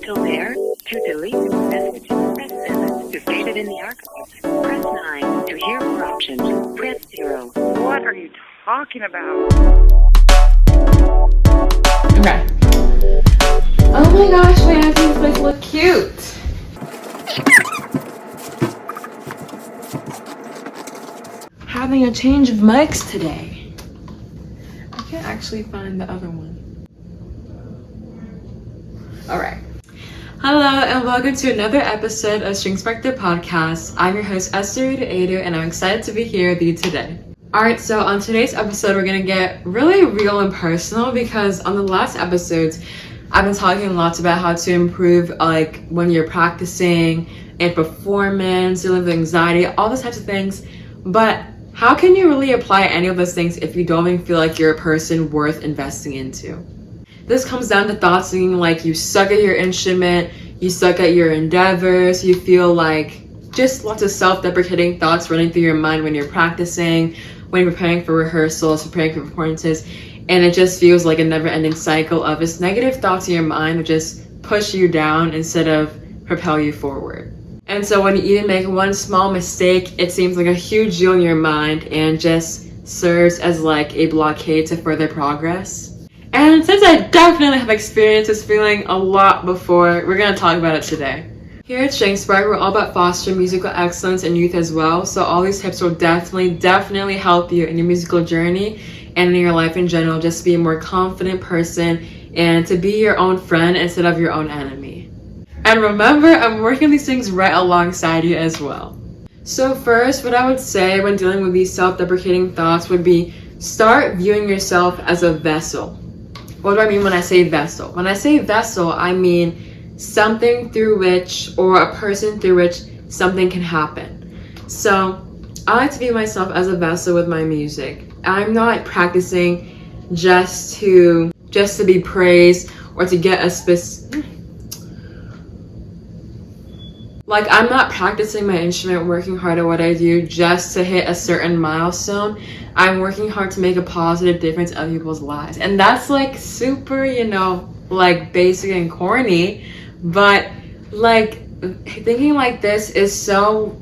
until there. To delete message, press 7. To save it in the archives, press 9. To hear more options, press 0. What are you talking about? Okay. Oh my gosh, my aunties like look cute. Having a change of mics today. I can't actually find the other one. Alright. Hello and welcome to another episode of Strings Back the Podcast. I'm your host Esther Adu and I'm excited to be here with you today. Alright, so on today's episode we're going to get really real and personal because on the last episodes I've been talking lots about how to improve like when you're practicing and performance, dealing with anxiety, all those types of things. But how can you really apply any of those things if you don't even feel like you're a person worth investing into? This comes down to thoughts thinking like you suck at your instrument, you suck at your endeavors, you feel like just lots of self-deprecating thoughts running through your mind when you're practicing, when you're preparing for rehearsals, preparing for performances, and it just feels like a never-ending cycle of just negative thoughts in your mind that just push you down instead of propel you forward. And so when you even make one small mistake, it seems like a huge deal in your mind and just serves as like a blockade to further progress. And since I definitely have experienced this feeling a lot before, we're going to talk about it today. Here at Spark, we're all about fostering musical excellence in youth as well. So all these tips will definitely help you in your musical journey and in your life in general. Just be a more confident person and to be your own friend instead of your own enemy. And remember, I'm working these things right alongside you as well. So first, what I would say when dealing with these self-deprecating thoughts would be start viewing yourself as a vessel. What do I mean when I say vessel? When I say vessel, I mean something through which, or a person through which something can happen. So I like to view myself as a vessel with my music. I'm not practicing just to be praised or to get a specific. Like, I'm not practicing my instrument, working hard at what I do just to hit a certain milestone. I'm working hard to make a positive difference in other people's lives. And that's like super, like basic and corny. But like thinking like this is so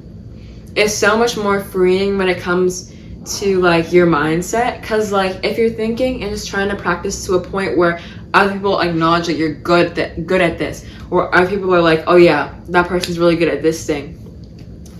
much more freeing when it comes to like your mindset. Cause like if you're thinking and just trying to practice to a point where other people acknowledge that you're good at this, or other people are like, oh yeah, that person's really good at this thing.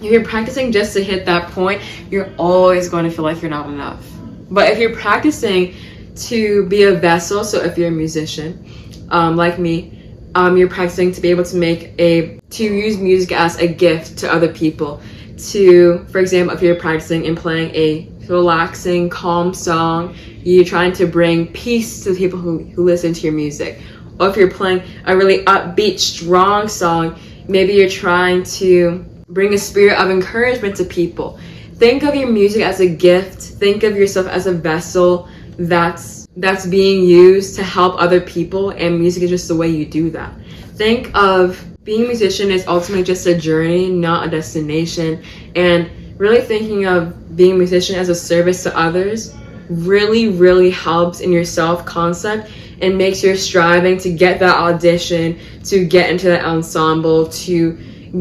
If you're practicing just to hit that point, you're always going to feel like you're not enough. But if you're practicing to be a vessel, so if you're a musician, like me, you're practicing to be able to use music as a gift to other people. For example, if you're practicing and playing a relaxing, calm song, you're trying to bring peace to the people who listen to your music. Or if you're playing a really upbeat, strong song, maybe you're trying to bring a spirit of encouragement to people. Think of your music as a gift. Think of yourself as a vessel that's being used to help other people, and music is just the way you do that. Think of being a musician is ultimately just a journey, not a destination, and really thinking of being a musician as a service to others really helps in your self-concept and makes your striving to get that audition, to get into that ensemble, to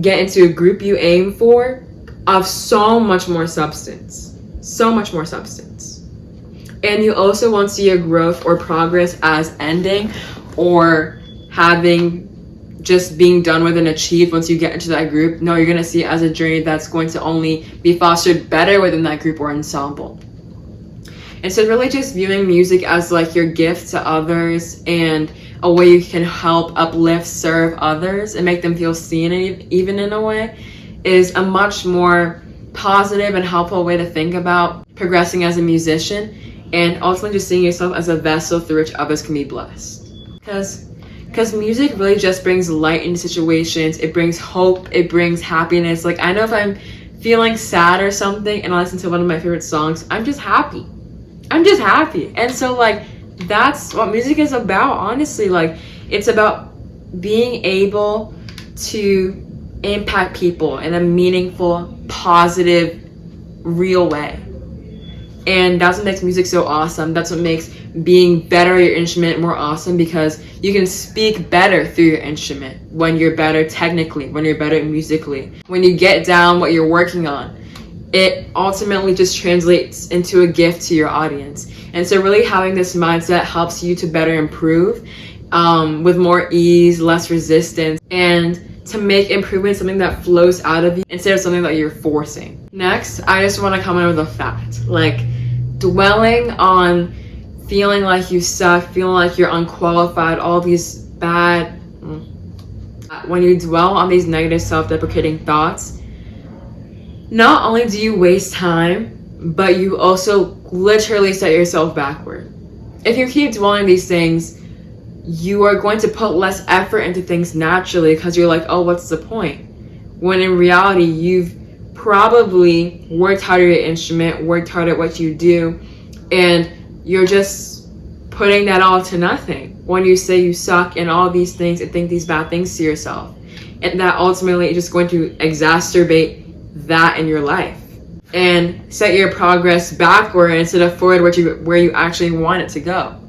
get into a group you aim for of so much more substance. And you also won't see your growth or progress as ending or having just being done with and achieved once you get into that group. No, you're going to see it as a journey that's going to only be fostered better within that group or ensemble. And so really just viewing music as like your gift to others and a way you can help uplift, serve others and make them feel seen even in a way is a much more positive and helpful way to think about progressing as a musician and ultimately just seeing yourself as a vessel through which others can be blessed. Because music really just brings light into situations. It brings hope. It brings happiness. Like I know if I'm feeling sad or something and I listen to one of my favorite songs, I'm just happy. And so like that's what music is about, honestly. Like it's about being able to impact people in a meaningful, positive, real way. And that's what makes music so awesome. That's what makes being better at your instrument more awesome, because you can speak better through your instrument when you're better technically, when you're better musically. When you get down what you're working on, it ultimately just translates into a gift to your audience. And so really having this mindset helps you to better improve with more ease, less resistance, and to make improvement something that flows out of you instead of something that you're forcing. Next, I just want to comment with a fact. Like, dwelling on feeling like you suck, feeling like you're unqualified, all these bad... When you dwell on these negative self-deprecating thoughts, not only do you waste time, but you also literally set yourself backward. If you keep dwelling on these things, you are going to put less effort into things naturally, because you're like, oh, what's the point? When in reality, you've probably worked hard at your instrument, worked hard at what you do, and you're just putting that all to nothing when you say you suck and all these things and think these bad things to yourself. And that ultimately is just going to exacerbate that in your life and set your progress backward instead of forward where you actually want it to go.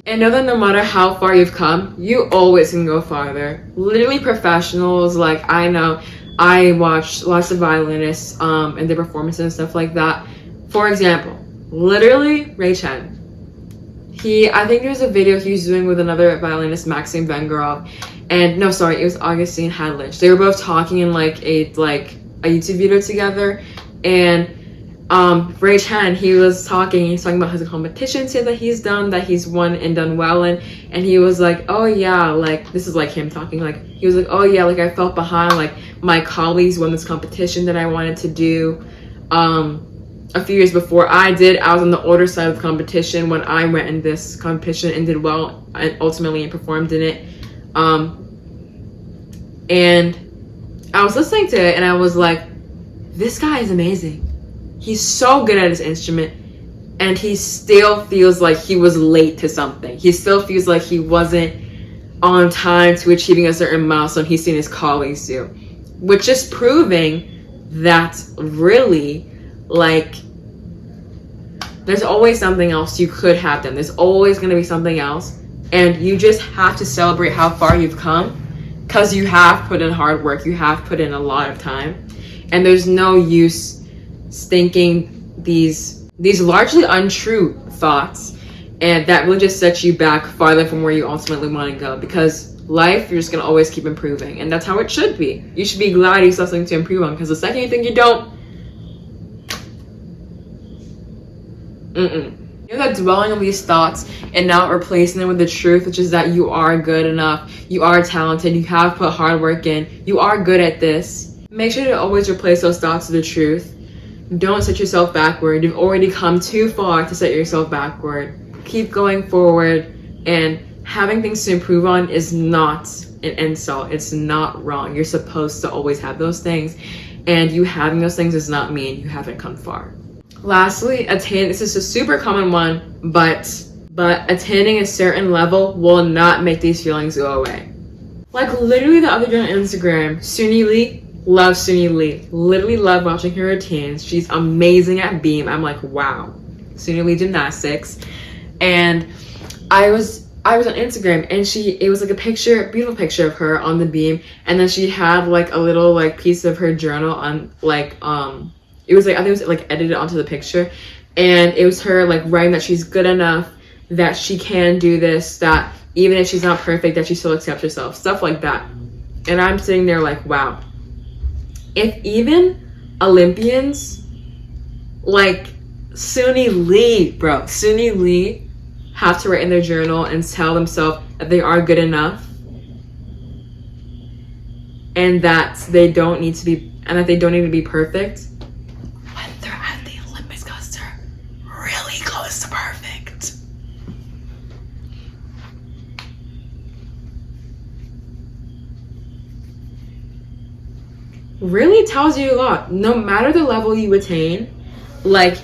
And know that no matter how far you've come, you always can go farther. Literally professionals, like I know, I watch lots of violinists and their performances and stuff like that. For example, literally Ray Chen. I think there's a video he was doing with another violinist, Maxim Vengerov, and no, sorry, it was Augustine Hadlich. They were both talking in like a YouTube video together, and Ray Chen, he's talking about his competitions that he's done, that he's won and done well in, and he was like, oh yeah, like, this is like him talking, like, he was like, oh yeah, like, I felt behind, like, my colleagues won this competition that I wanted to do, a few years before I did. I was on the older side of the competition when I went in this competition and did well, and ultimately performed in it, and I was listening to it, and I was like, this guy is amazing. He's so good at his instrument, and he still feels like he was late to something. He still feels like he wasn't on time to achieving a certain milestone he's seen his colleagues do, which is proving that really, like, there's always something else you could have done. There's always going to be something else, and you just have to celebrate how far you've come, because you have put in hard work, you have put in a lot of time, and there's no use thinking these largely untrue thoughts, and that really just sets you back farther from where you ultimately want to go, because life, you're just going to always keep improving, and that's how it should be. You should be glad you still have something to improve on, because the second you think you don't, you're not dwelling on these thoughts and not replacing them with the truth, which is that you are good enough, you are talented, you have put hard work in, you are good at this. Make sure to always replace those thoughts with the truth. Don't set yourself backward. You've already come too far to set yourself backward. Keep going forward, and having things to improve on is not an insult. It's not wrong. You're supposed to always have those things, and you having those things does not mean you haven't come far. Lastly, this is a super common one, but attaining a certain level will not make these feelings go away. Like, literally the other day on Instagram, Suni Lee, love Suni Lee. Literally love watching her routines. She's amazing at beam. I'm like, wow. Suni Lee gymnastics. And I was on Instagram, and it was like a beautiful picture of her on the beam, and then she had like a little like piece of her journal on like it was like, I think it was like edited onto the picture, and it was her like writing that she's good enough, that she can do this, that even if she's not perfect, that she still accepts herself, stuff like that. And I'm sitting there like, wow. If even Olympians like Suni Lee have to write in their journal and tell themselves that they are good enough, and that they don't need to be perfect, when they're at the Olympics, because they're really close to perfect. Really tells you a lot. No matter the level you attain, like,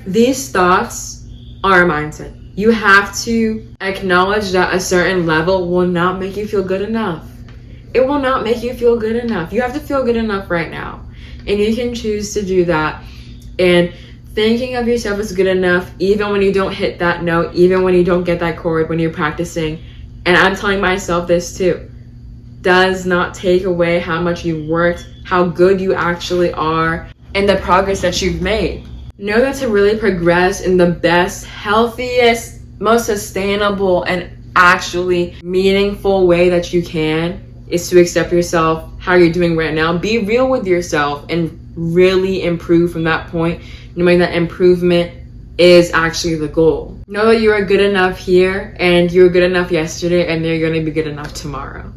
these thoughts are a mindset. You have to acknowledge that a certain level will not make you feel good enough. It will not make you feel good enough. You have to feel good enough right now. And you can choose to do that. And thinking of yourself as good enough, even when you don't hit that note, even when you don't get that chord when you're practicing. And I'm telling myself this too, does not take away how much you've worked, how good you actually are, and the progress that you've made. Know that to really progress in the best, healthiest, most sustainable, and actually meaningful way that you can is to accept yourself, how you're doing right now. Be real with yourself and really improve from that point, knowing that improvement is actually the goal. Know that you are good enough here, and you were good enough yesterday, and you're going to be good enough tomorrow.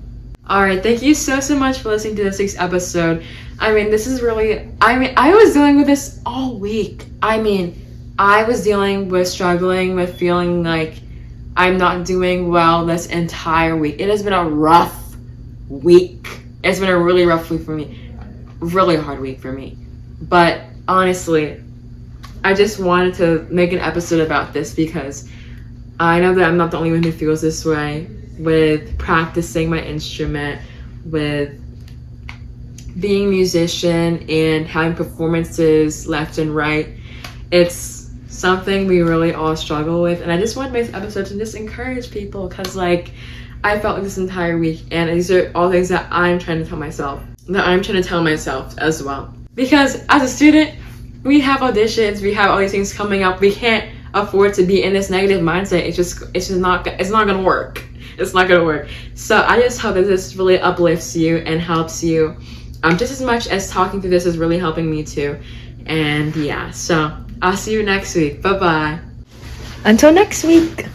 Alright, thank you so much for listening to this week's episode. I was dealing with this all week. I was dealing with struggling with feeling like I'm not doing well this entire week. It has been a rough week. It's been a really rough week for me. Really hard week for me. But honestly, I just wanted to make an episode about this because I know that I'm not the only one who feels this way with practicing my instrument, with being a musician and having performances left and right. It's something we really all struggle with, and I just wanted to make this episode to just encourage people, because I felt like this entire week, and these are all things that I'm trying to tell myself as well. Because as a student, we have auditions, we have all these things coming up. We can't afford to be in this negative mindset. It's just not gonna work. It's not gonna work. So I just hope that this really uplifts you and helps you just as much as talking through this is really helping me too. And yeah, so I'll see you next week. Bye bye. Until next week.